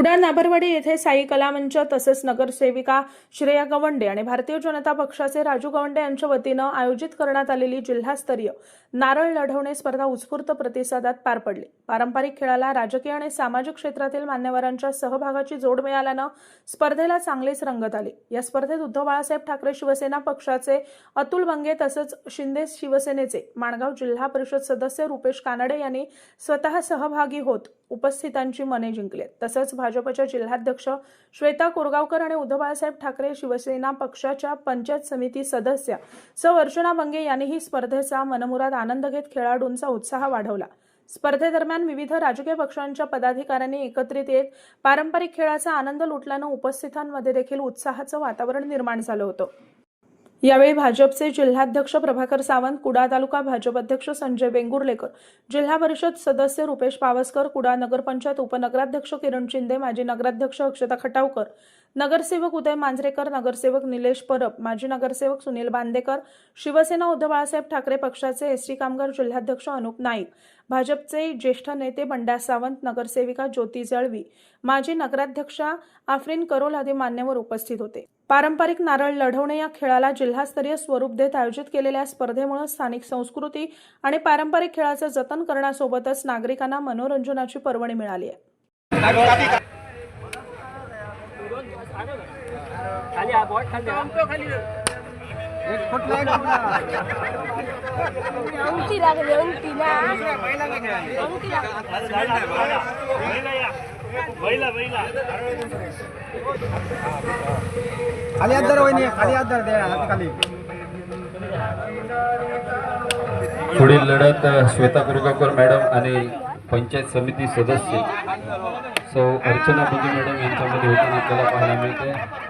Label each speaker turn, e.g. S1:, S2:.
S1: कुडाळ नाभरवाडी येथे साई कला मंच तसेच नगरसेविका श्रेया गवंडे आणि भारतीय जनता पक्षाचे राजू गवंडे यांच्या वतीनं आयोजित करण्यात आलेली जिल्हास्तरीय नारळ लढवणे स्पर्धा उत्स्फूर्त प्रतिसादात पार पडली। पारंपरिक खेळाला राजकीय आणि सामाजिक क्षेत्रातील मान्यवरांच्या सहभागाची जोड मिळाल्यानं स्पर्धेला चांगलीच रंगत आली। या स्पर्धेत उद्धव बाळासाहेब ठाकरे शिवसेना पक्षाचे अतुल बंगे तसेच शिंदे शिवसेनेचे माणगाव जिल्हा परिषद सदस्य रुपेश कानडे यांनी स्वतः सहभागी होत उपस्थितांची मने जिंकली। तसंच भाजपच्या जिल्हाध्यक्ष श्वेता कोरगावकर आणि उद्धव बाळासाहेब ठाकरे शिवसेना पक्षाच्या पंचायत समिती सदस्य अर्चना बंगे यांनीही स्पर्धेचा मनमुराद आनंद घेत खेळाडूंचा उत्साह वाढवला। स्पर्धेदरम्यान विविध राजकीय पक्षांच्या पदाधिकाऱ्यांनी एकत्रित येत पारंपरिक खेळाचा आनंद लुटल्यानं उपस्थितांमध्ये देखील उत्साहाचं वातावरण निर्माण झालं होतं। यावेळी भाजपचे जिल्हाध्यक्ष प्रभाकर सावंत, कुडाळ तालुका भाजप अध्यक्ष संजय वेंगुर्लेकर, जिल्हा परिषद सदस्य रुपेश पावसकर, कुडाळ नगरपंचायत उपनगराध्यक्ष किरण शिंदे, माजी नगराध्यक्ष अक्षता खटावकर, नगरसेवक उदय मांजरेकर, नगरसेवक निलेश परब, माजी नगरसेवक सुनील बांदेकर, शिवसेना उद्धव बाळासाहेब ठाकरे पक्षाचे एसटी कामगार जिल्हाध्यक्ष अनुप नाईक, भाजपचे ज्येष्ठ नेते बंडा सावंत, नगरसेविका ज्योती जळवी, माजी नगराध्यक्षा आफरीन करोल आदी मान्यवर उपस्थित होते। पारंपरिक नारळ लढवणे या खेळाला जिल्हास्तरीय स्वरूप देत आयोजित केलेल्या स्पर्धेमुळे स्थानिक संस्कृती आणि पारंपरिक खेळाचं जतन करण्यासोबतच नागरिकांना मनोरंजनाची पर्वणी मिळाली आहे।
S2: खाली हात धर वहिनी, खाली हात धर दे, हात खाली।
S3: पुढील लढत श्वेता कोरगावकर मॅडम आणि पंचायत समिती सदस्य अर्चना बंगे मॅडम यांच्यामध्ये होताना आपल्याला पाहायला मिळते।